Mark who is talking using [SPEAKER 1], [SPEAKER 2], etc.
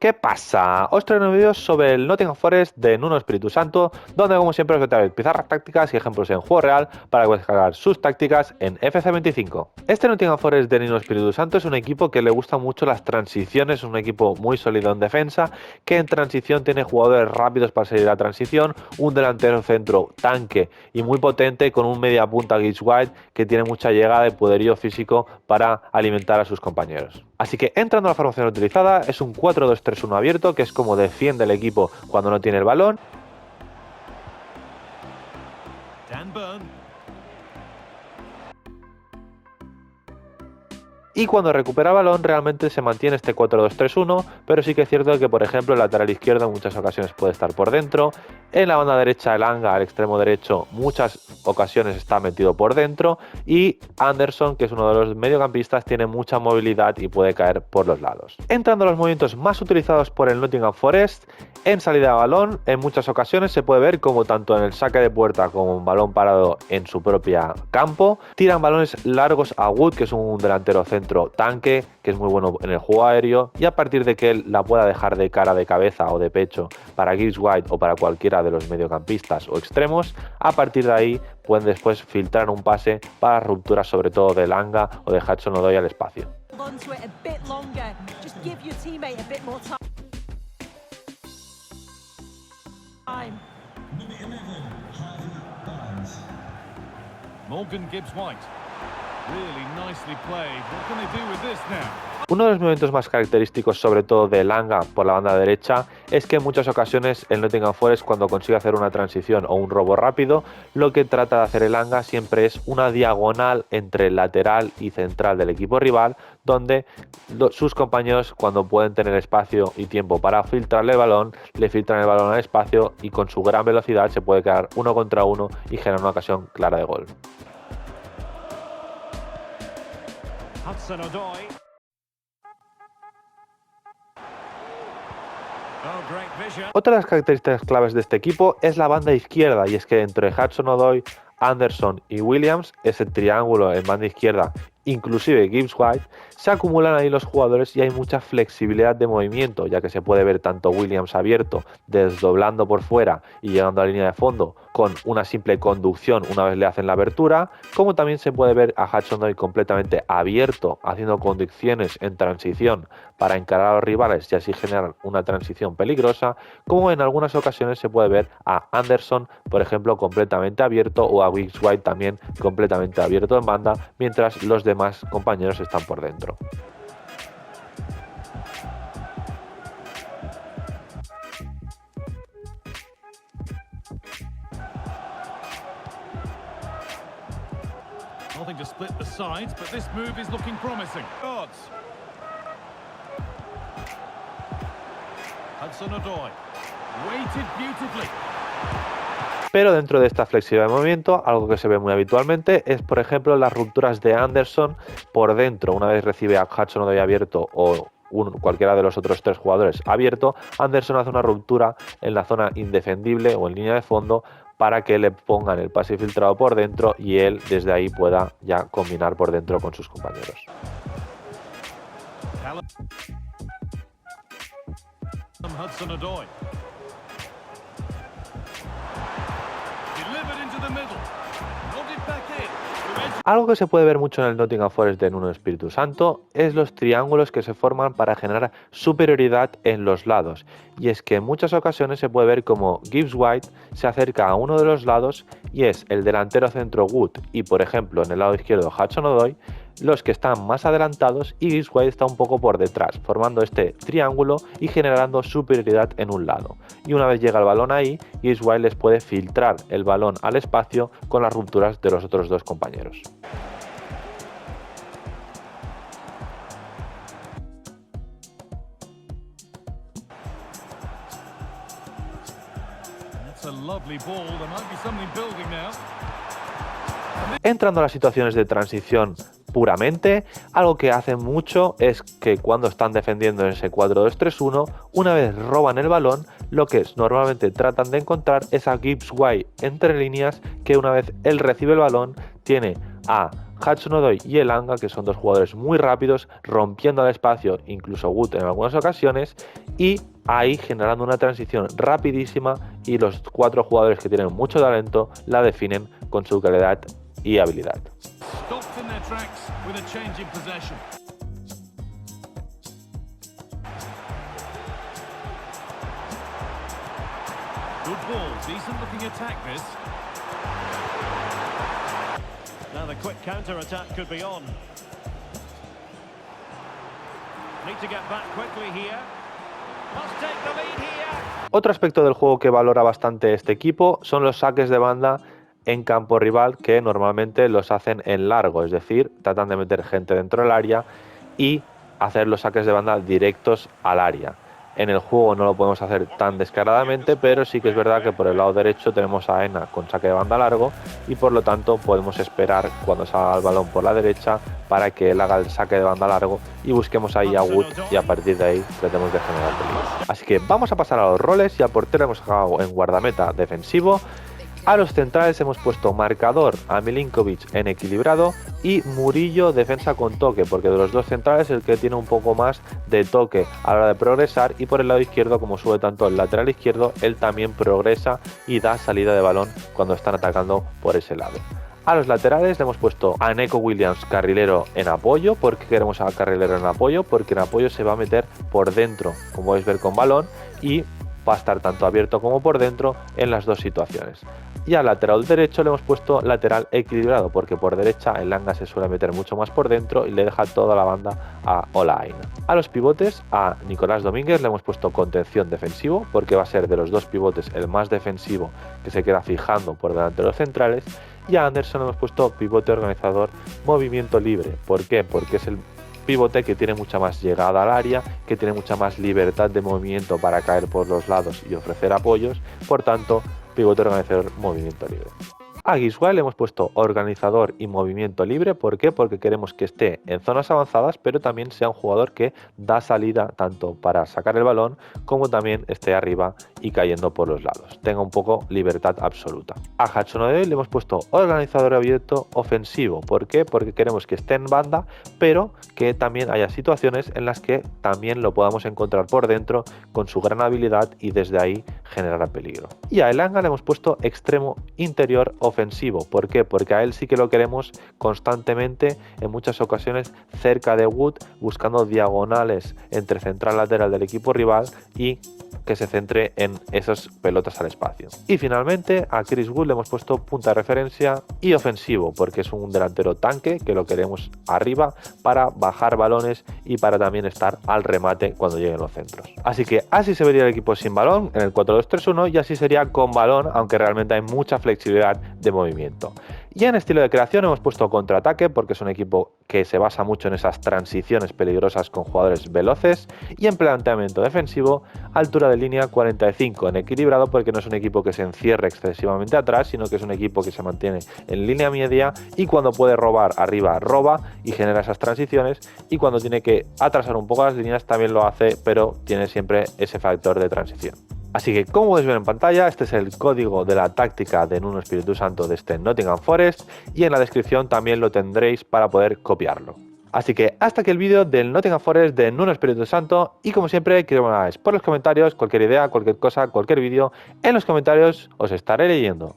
[SPEAKER 1] ¿Qué pasa? Os traigo un vídeo sobre el Nottingham Forest de Nuno Espíritu Santo, donde como siempre os voy a traer pizarras tácticas y ejemplos en juego real para que podáis cargar sus tácticas en FC25. Este Nottingham Forest de Nuno Espíritu Santo es un equipo que le gusta mucho las transiciones, es un equipo muy sólido en defensa, que en transición tiene jugadores rápidos para salir a transición, un delantero centro tanque y muy potente con un media punta Gibbs White que tiene mucha llegada y poderío físico para alimentar a sus compañeros. Así que entrando a la formación utilizada es un 4-2-3-1 abierto, que es como defiende el equipo cuando no tiene el balón. Dan Burn. Y cuando recupera balón realmente se mantiene este 4-2-3-1, pero sí que es cierto que por ejemplo el lateral izquierdo en muchas ocasiones puede estar por dentro, en la banda derecha el Anga, al extremo derecho, muchas ocasiones está metido por dentro, y Anderson, que es uno de los mediocampistas, tiene mucha movilidad y puede caer por los lados. Entrando a los movimientos más utilizados por el Nottingham Forest, en salida de balón, en muchas ocasiones se puede ver como tanto en el saque de puerta como un balón parado en su propia campo, tiran balones largos a Wood, que es un delantero centro tanque, que es muy bueno en el juego aéreo, y a partir de que él la pueda dejar de cara, de cabeza o de pecho para Gibbs White o para cualquiera de los mediocampistas o extremos, a partir de ahí pueden después filtrar un pase para rupturas sobre todo de Langa o de Hudson-Odoi al espacio. Morgan Gibbs White. Really nicely played. What can they do with this now? Uno de los movimientos más característicos, sobre todo de Langa por la banda derecha, es que en muchas ocasiones el Nottingham Forest, cuando consigue hacer una transición o un robo rápido, lo que trata de hacer el Langa siempre es una diagonal entre el lateral y central del equipo rival, donde sus compañeros, cuando pueden tener espacio y tiempo para filtrarle el balón, le filtran el balón al espacio y con su gran velocidad se puede quedar uno contra uno y generar una ocasión clara de gol. Hudson-Odoi. Otra de las características claves de este equipo es la banda izquierda, y es que entre Hudson-Odoi, Anderson y Williams, ese triángulo en banda izquierda, inclusive Gibbs White, se acumulan ahí los jugadores y hay mucha flexibilidad de movimiento, ya que se puede ver tanto Williams abierto, desdoblando por fuera y llegando a la línea de fondo con una simple conducción una vez le hacen la abertura, como también se puede ver a Hudson-Odoi completamente abierto, haciendo conducciones en transición para encarar a los rivales y así generar una transición peligrosa, como en algunas ocasiones se puede ver a Anderson, por ejemplo, completamente abierto, o a Gibbs White también completamente abierto en banda, mientras los demás compañeros están por dentro. Nothing to split the sides, but this move is looking promising. Hudson-Odoi weighted beautifully. Pero dentro de esta flexibilidad de movimiento, algo que se ve muy habitualmente es, por ejemplo, las rupturas de Anderson por dentro. Una vez recibe a Hudson-Odoi abierto o cualquiera de los otros tres jugadores abierto, Anderson hace una ruptura en la zona indefendible o en línea de fondo para que le pongan el pase filtrado por dentro y él desde ahí pueda ya combinar por dentro con sus compañeros. Hudson-Odoi. Algo que se puede ver mucho en el Nottingham Forest de Nuno Espíritu Santo es los triángulos que se forman para generar superioridad en los lados, y es que en muchas ocasiones se puede ver como Gibbs White se acerca a uno de los lados y es el delantero centro Wood y, por ejemplo, en el lado izquierdo Hudson-Odoi los que están más adelantados y Gibbs White está un poco por detrás, formando este triángulo y generando superioridad en un lado. Y una vez llega el balón ahí, Gibbs White les puede filtrar el balón al espacio con las rupturas de los otros dos compañeros. Entrando a las situaciones de transición puramente, algo que hacen mucho es que cuando están defendiendo en ese 4-2-3-1, una vez roban el balón, lo que normalmente tratan de encontrar es a Gibbs White entre líneas, que una vez él recibe el balón, tiene a Hudson-Odoi y Elanga, que son dos jugadores muy rápidos, rompiendo el espacio, incluso Wood en algunas ocasiones, y ahí generando una transición rapidísima, y los cuatro jugadores que tienen mucho talento la definen con su calidad y habilidad.
[SPEAKER 2] Good ball, decent looking attack this. Now the quick counter-attack could be on. Need to get back quickly here. Must take the lead here.
[SPEAKER 1] Otro aspecto del juego que valora bastante este equipo son los saques de banda en campo rival, que normalmente los hacen en largo, es decir, tratan de meter gente dentro del área y hacer los saques de banda directos al área. En el juego no lo podemos hacer tan descaradamente, pero sí que es verdad que por el lado derecho tenemos a Ena con saque de banda largo, y por lo tanto podemos esperar cuando salga el balón por la derecha para que él haga el saque de banda largo y busquemos ahí a Wood, y a partir de ahí tratemos de generar peligro. Así que vamos a pasar a los roles, y al portero hemos dejado en guardameta defensivo. A los centrales hemos puesto marcador a Milinkovic en equilibrado y Murillo defensa con toque, porque de los dos centrales el que tiene un poco más de toque a la hora de progresar, y por el lado izquierdo, como sube tanto el lateral izquierdo, él también progresa y da salida de balón cuando están atacando por ese lado. A los laterales le hemos puesto a Neco Williams carrilero en apoyo. ¿Por qué queremos a carrilero en apoyo? Porque en apoyo se va a meter por dentro, como podéis ver, con balón, y va a estar tanto abierto como por dentro en las dos situaciones. Y al lateral derecho le hemos puesto lateral equilibrado, porque por derecha Elanga se suele meter mucho más por dentro y le deja toda la banda a Ola Aina. A los pivotes, a Nicolás Domínguez le hemos puesto contención defensivo, porque va a ser de los dos pivotes el más defensivo, que se queda fijando por delante de los centrales. Y a Anderson le hemos puesto pivote organizador movimiento libre. ¿Por qué? Porque es el pivote que tiene mucha más llegada al área, que tiene mucha más libertad de movimiento para caer por los lados y ofrecer apoyos, por tanto, pivote organizador movimiento libre. A Giswell le hemos puesto organizador y movimiento libre. ¿Por qué? Porque queremos que esté en zonas avanzadas, pero también sea un jugador que da salida tanto para sacar el balón como también esté arriba y cayendo por los lados. Tenga un poco libertad absoluta. A Hudson-Odoi le hemos puesto organizador abierto ofensivo. ¿Por qué? Porque queremos que esté en banda, pero que también haya situaciones en las que también lo podamos encontrar por dentro con su gran habilidad y desde ahí generar peligro. Y a Elanga le hemos puesto extremo interior ofensivo. ¿Por qué? Porque a él sí que lo queremos constantemente, en muchas ocasiones cerca de Wood, buscando diagonales entre central y lateral del equipo rival y que se centre en esas pelotas al espacio. Y finalmente a Chris Wood le hemos puesto punta de referencia y ofensivo, porque es un delantero tanque que lo queremos arriba para bajar balones y para también estar al remate cuando lleguen los centros. Así que así se vería el equipo sin balón en el 4-2-3-1, y así sería con balón, aunque realmente hay mucha flexibilidad de movimiento. Y en estilo de creación hemos puesto contraataque, porque es un equipo que se basa mucho en esas transiciones peligrosas con jugadores veloces, y en planteamiento defensivo, altura de línea 45 en equilibrado, porque no es un equipo que se encierre excesivamente atrás, sino que es un equipo que se mantiene en línea media, y cuando puede robar arriba roba y genera esas transiciones, y cuando tiene que atrasar un poco las líneas también lo hace, pero tiene siempre ese factor de transición. Así que, como podéis ver en pantalla, este es el código de la táctica de Nuno Espíritu Santo de este Nottingham Forest, y en la descripción también lo tendréis para poder copiarlo. Así que hasta aquí el vídeo del Nottingham Forest de Nuno Espíritu Santo, y como siempre quiero que me hagáis por los comentarios cualquier idea, cualquier cosa, cualquier vídeo. En los comentarios os estaré leyendo.